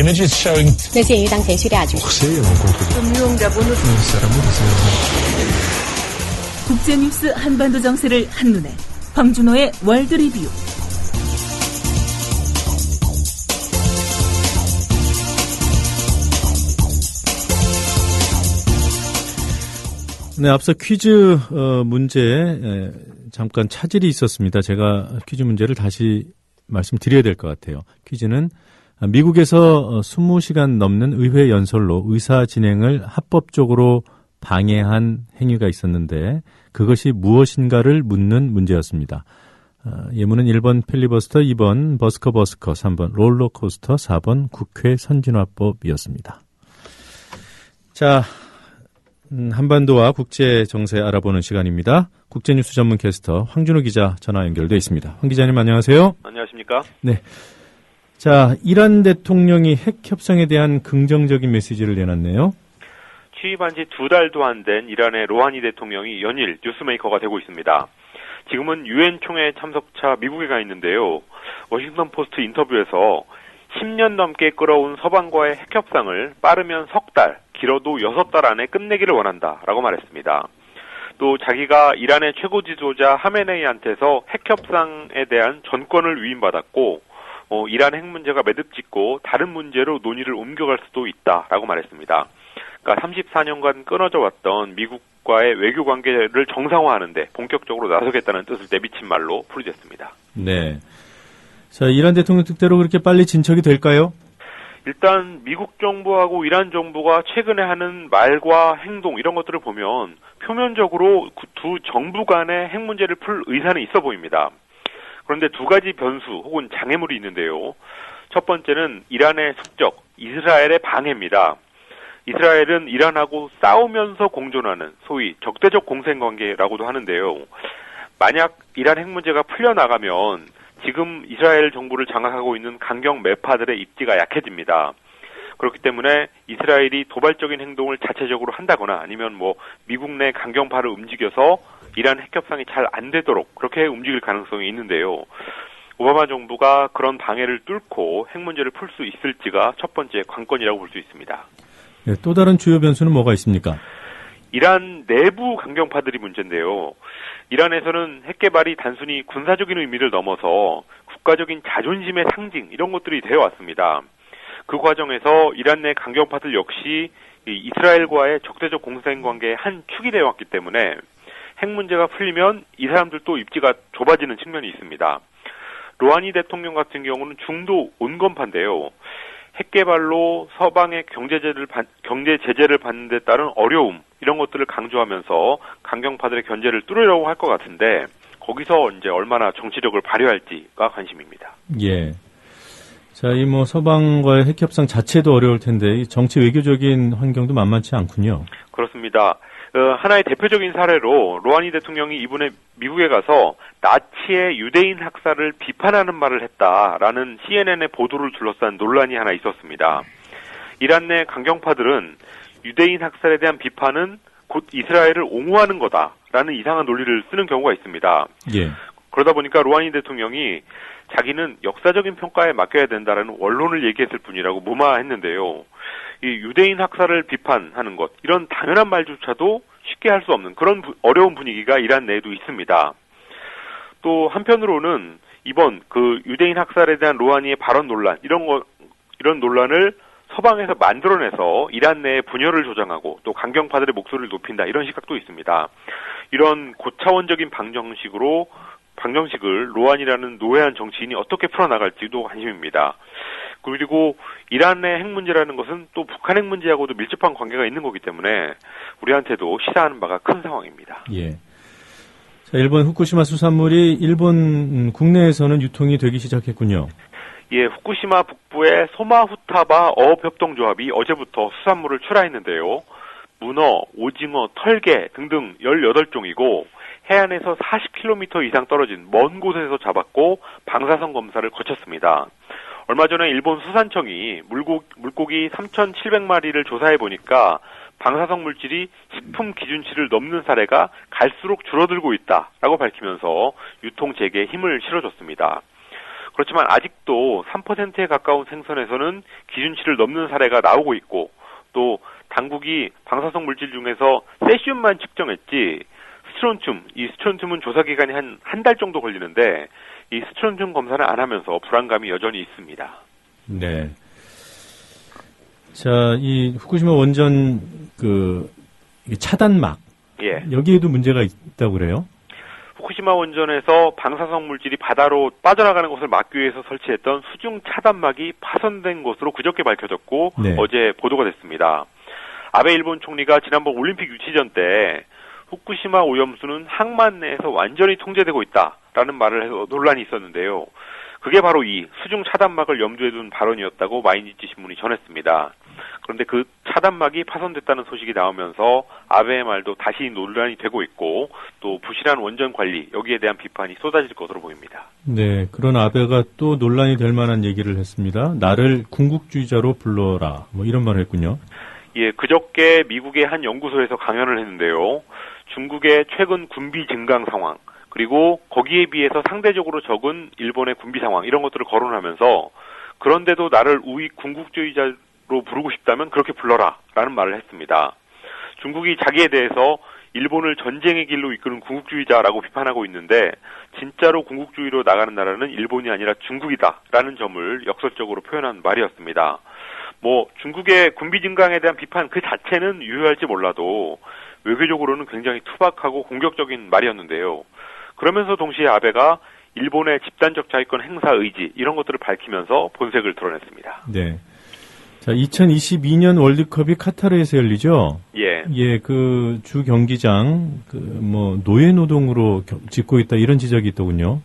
images showing. 那鉴于当前叙利亚局势， 국제뉴스 한반도 정세를 한눈에 황준호의 월드 리뷰. 네, 앞서 퀴즈 문제에 잠깐 차질이 있었습니다. 제가 퀴즈 문제를 다시 말씀드려야 될 것 같아요. 퀴즈는 미국에서 20시간 넘는 의회 연설로 의사 진행을 합법적으로 방해한 행위가 있었는데 그것이 무엇인가를 묻는 문제였습니다. 예문은 1번 필리버스터, 2번 버스커, 3번 롤러코스터, 4번 국회 선진화법이었습니다. 자, 한반도와 국제 정세 알아보는 시간입니다. 국제뉴스 전문 캐스터 황준호 기자 전화 연결돼 있습니다. 황 기자님 안녕하세요. 안녕하십니까? 네. 자, 이란 대통령이 핵 협상에 대한 긍정적인 메시지를 내놨네요. 취임한 지 2달도 안 된 이란의 로하니 대통령이 연일 뉴스메이커가 되고 있습니다. 지금은 유엔 총회 참석차 미국에 가 있는데요. 워싱턴 포스트 인터뷰에서 10년 넘게 끌어온 서방과의 핵 협상을 빠르면 석 달, 길어도 6달 안에 끝내기를 원한다라고 말했습니다. 또 자기가 이란의 최고 지도자 하메네이한테서 핵 협상에 대한 전권을 위임받았고 이란 핵 문제가 매듭짓고 다른 문제로 논의를 옮겨갈 수도 있다라고 말했습니다. 그러니까 34년간 끊어져 왔던 미국과의 외교 관계를 정상화하는데 본격적으로 나서겠다는 뜻을 내비친 말로 풀이됐습니다. 네. 자, 이란 대통령 뜻대로 그렇게 빨리 진척이 될까요? 일단 미국 정부하고 이란 정부가 최근에 하는 말과 행동 이런 것들을 보면 표면적으로 두 정부 간의 핵 문제를 풀 의사는 있어 보입니다. 그런데 두 가지 변수 혹은 장애물이 있는데요. 첫 번째는 이란의 숙적, 이스라엘의 방해입니다. 이스라엘은 이란하고 싸우면서 공존하는 소위 적대적 공생관계라고도 하는데요. 만약 이란 핵 문제가 풀려나가면 지금 이스라엘 정부를 장악하고 있는 강경 매파들의 입지가 약해집니다. 그렇기 때문에 이스라엘이 도발적인 행동을 자체적으로 한다거나 아니면 미국 내 강경파를 움직여서 이란 핵 협상이 잘 안 되도록 그렇게 움직일 가능성이 있는데요. 오바마 정부가 그런 방해를 뚫고 핵 문제를 풀 수 있을지가 첫 번째 관건이라고 볼 수 있습니다. 네, 또 다른 주요 변수는 뭐가 있습니까? 이란 내부 강경파들이 문제인데요. 이란에서는 핵 개발이 단순히 군사적인 의미를 넘어서 국가적인 자존심의 상징 이런 것들이 되어 왔습니다. 그 과정에서 이란 내 강경파들 역시 이스라엘과의 적대적 공생관계의 한 축이 되어 왔기 때문에 핵 문제가 풀리면 이 사람들도 입지가 좁아지는 측면이 있습니다. 로하니 대통령 같은 경우는 중도 온건파인데요. 핵 개발로 서방의 경제 제재를 받는 데 따른 어려움 이런 것들을 강조하면서 강경파들의 견제를 뚫으려고 할 것 같은데 거기서 이제 얼마나 정치력을 발휘할지가 관심입니다. 예. 자, 이 서방과의 핵 협상 자체도 어려울 텐데 이 정치 외교적인 환경도 만만치 않군요. 그렇습니다. 하나의 대표적인 사례로 로하니 대통령이 이번에 미국에 가서 나치의 유대인 학살을 비판하는 말을 했다라는 CNN의 보도를 둘러싼 논란이 하나 있었습니다. 이란 내 강경파들은 유대인 학살에 대한 비판은 곧 이스라엘을 옹호하는 거다라는 이상한 논리를 쓰는 경우가 있습니다. 예. 그러다 보니까 로하니 대통령이 자기는 역사적인 평가에 맡겨야 된다라는 원론을 얘기했을 뿐이라고 무마했는데요. 이 유대인 학살을 비판하는 것 이런 당연한 말조차도 쉽게 할 수 없는 그런 어려운 분위기가 이란 내에도 있습니다. 또 한편으로는 이번 그 유대인 학살에 대한 로하니의 발언 논란 이런 논란을 서방에서 만들어내서 이란 내의 분열을 조장하고 또 강경파들의 목소리를 높인다 이런 시각도 있습니다. 이런 고차원적인 방정식을 로하니라는 노회한 정치인이 어떻게 풀어나갈지도 관심입니다. 그리고 이란의 핵 문제라는 것은 또 북한 핵 문제하고도 밀접한 관계가 있는 거기 때문에 우리한테도 시사하는 바가 큰 상황입니다. 예. 자, 일본 후쿠시마 수산물이 일본 국내에서는 유통이 되기 시작했군요. 예, 후쿠시마 북부의 소마후타바 어업협동조합이 어제부터 수산물을 출하했는데요. 문어, 오징어, 털개 등등 18종이고 해안에서 40km 이상 떨어진 먼 곳에서 잡았고 방사선 검사를 거쳤습니다. 얼마 전에 일본 수산청이 물고기 3,700마리를 조사해보니까 방사성 물질이 식품 기준치를 넘는 사례가 갈수록 줄어들고 있다라고 밝히면서 유통 재개에 힘을 실어줬습니다. 그렇지만 아직도 3%에 가까운 생선에서는 기준치를 넘는 사례가 나오고 있고 또 당국이 방사성 물질 중에서 세슘만 측정했지 이 스트론튬은 조사 기간이 한 달 정도 걸리는데 이 스트론튬 검사를 안 하면서 불안감이 여전히 있습니다. 네. 자, 이 후쿠시마 원전 차단막. 예. 여기에도 문제가 있다고 그래요? 후쿠시마 원전에서 방사성 물질이 바다로 빠져나가는 것을 막기 위해서 설치했던 수중 차단막이 파손된 것으로 그저께 밝혀졌고 네. 어제 보도가 됐습니다. 아베 일본 총리가 지난번 올림픽 유치전 때 후쿠시마 오염수는 항만 내에서 완전히 통제되고 있다라는 말을 해서 논란이 있었는데요. 그게 바로 이 수중 차단막을 염두에 둔 발언이었다고 마이니치 신문이 전했습니다. 그런데 그 차단막이 파손됐다는 소식이 나오면서 아베의 말도 다시 논란이 되고 있고 또 부실한 원전 관리 여기에 대한 비판이 쏟아질 것으로 보입니다. 네, 그런 아베가 또 논란이 될 만한 얘기를 했습니다. 나를 궁극주의자로 불러라 뭐 이런 말을 했군요. 예, 그저께 미국의 한 연구소에서 강연을 했는데요. 중국의 최근 군비 증강 상황 그리고 거기에 비해서 상대적으로 적은 일본의 군비 상황 이런 것들을 거론하면서 그런데도 나를 우익 궁극주의자로 부르고 싶다면 그렇게 불러라 라는 말을 했습니다. 중국이 자기에 대해서 일본을 전쟁의 길로 이끄는 궁극주의자라고 비판하고 있는데 진짜로 궁극주의로 나가는 나라는 일본이 아니라 중국이다라는 점을 역설적으로 표현한 말이었습니다. 중국의 군비 증강에 대한 비판 그 자체는 유효할지 몰라도 외교적으로는 굉장히 투박하고 공격적인 말이었는데요. 그러면서 동시에 아베가 일본의 집단적 자위권 행사 의지 이런 것들을 밝히면서 본색을 드러냈습니다. 네. 자, 2022년 월드컵이 카타르에서 열리죠? 예. 예, 주 경기장, 노예 노동으로 짓고 있다 이런 지적이 있더군요.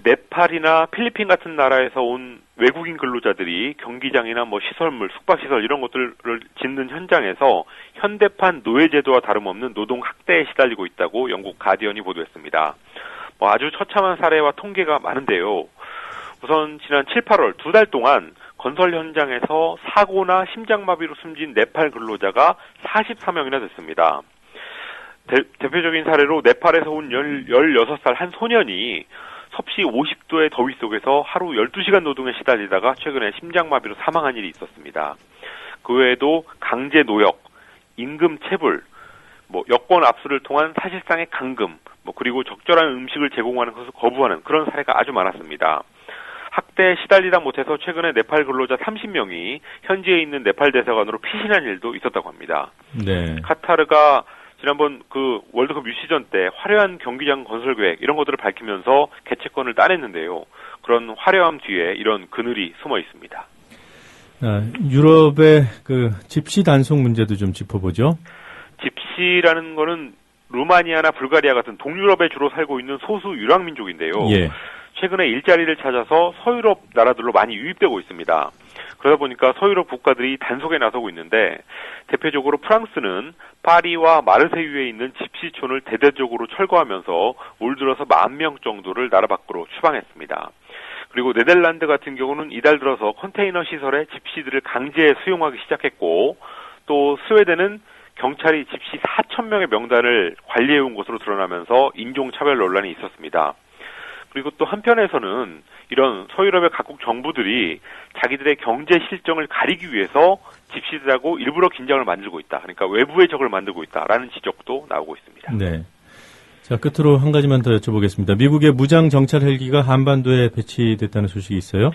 네팔이나 필리핀 같은 나라에서 온 외국인 근로자들이 경기장이나 시설물, 숙박시설 이런 것들을 짓는 현장에서 현대판 노예제도와 다름없는 노동 학대에 시달리고 있다고 영국 가디언이 보도했습니다. 아주 처참한 사례와 통계가 많은데요. 우선 지난 7, 8월 2달 동안 건설 현장에서 사고나 심장마비로 숨진 네팔 근로자가 44명이나 됐습니다. 대표적인 사례로 네팔에서 온 16살 한 소년이 섭씨 50도의 더위 속에서 하루 12시간 노동에 시달리다가 최근에 심장마비로 사망한 일이 있었습니다. 그 외에도 강제 노역, 임금 체불, 여권 압수를 통한 사실상의 감금, 그리고 적절한 음식을 제공하는 것을 거부하는 그런 사례가 아주 많았습니다. 학대에 시달리다 못해서 최근에 네팔 근로자 30명이 현지에 있는 네팔 대사관으로 피신한 일도 있었다고 합니다. 네. 카타르가 지난번 월드컵 유치전 때 화려한 경기장 건설 계획 이런 것들을 밝히면서 개최권을 따냈는데요. 그런 화려함 뒤에 이런 그늘이 숨어 있습니다. 유럽의 집시 단속 문제도 좀 짚어보죠. 집시라는 거는 루마니아나 불가리아 같은 동유럽에 주로 살고 있는 소수 유랑민족인데요. 예. 최근에 일자리를 찾아서 서유럽 나라들로 많이 유입되고 있습니다. 그러다 보니까 서유럽 국가들이 단속에 나서고 있는데 대표적으로 프랑스는 파리와 마르세유에 있는 집시촌을 대대적으로 철거하면서 올 들어서 10,000명 정도를 나라 밖으로 추방했습니다. 그리고 네덜란드 같은 경우는 이달 들어서 컨테이너 시설에 집시들을 강제 수용하기 시작했고 또 스웨덴은 경찰이 집시 4,000명의 명단을 관리해온 것으로 드러나면서 인종차별 논란이 있었습니다. 그리고 또 한편에서는 이런 서유럽의 각국 정부들이 자기들의 경제 실정을 가리기 위해서 집시들하고 일부러 긴장을 만들고 있다. 그러니까 외부의 적을 만들고 있다라는 지적도 나오고 있습니다. 네. 자, 끝으로 한 가지만 더 여쭤보겠습니다. 미국의 무장 정찰 헬기가 한반도에 배치됐다는 소식이 있어요?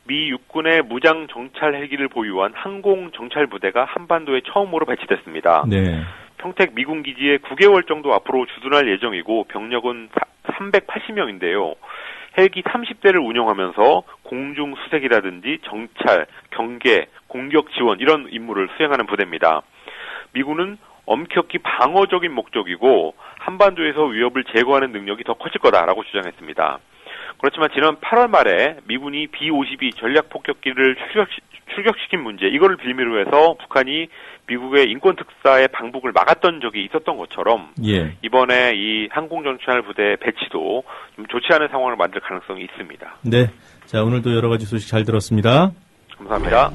미 육군의 무장 정찰 헬기를 보유한 항공 정찰 부대가 한반도에 처음으로 배치됐습니다. 네. 평택 미군 기지에 9개월 정도 앞으로 주둔할 예정이고 병력은 380명인데요. 헬기 30대를 운영하면서 공중 수색이라든지 정찰, 경계, 공격 지원 이런 임무를 수행하는 부대입니다. 미군은 엄격히 방어적인 목적이고 한반도에서 위협을 제거하는 능력이 더 커질 거다라고 주장했습니다. 그렇지만 지난 8월 말에 미군이 B-52 전략폭격기를 출격시킨 문제 이거를 빌미로 해서 북한이 미국의 인권특사의 방북을 막았던 적이 있었던 것처럼 예. 이번에 이 항공정찰 부대 배치도 좀 좋지 않은 상황을 만들 가능성이 있습니다. 네. 자, 오늘도 여러 가지 소식 잘 들었습니다. 감사합니다.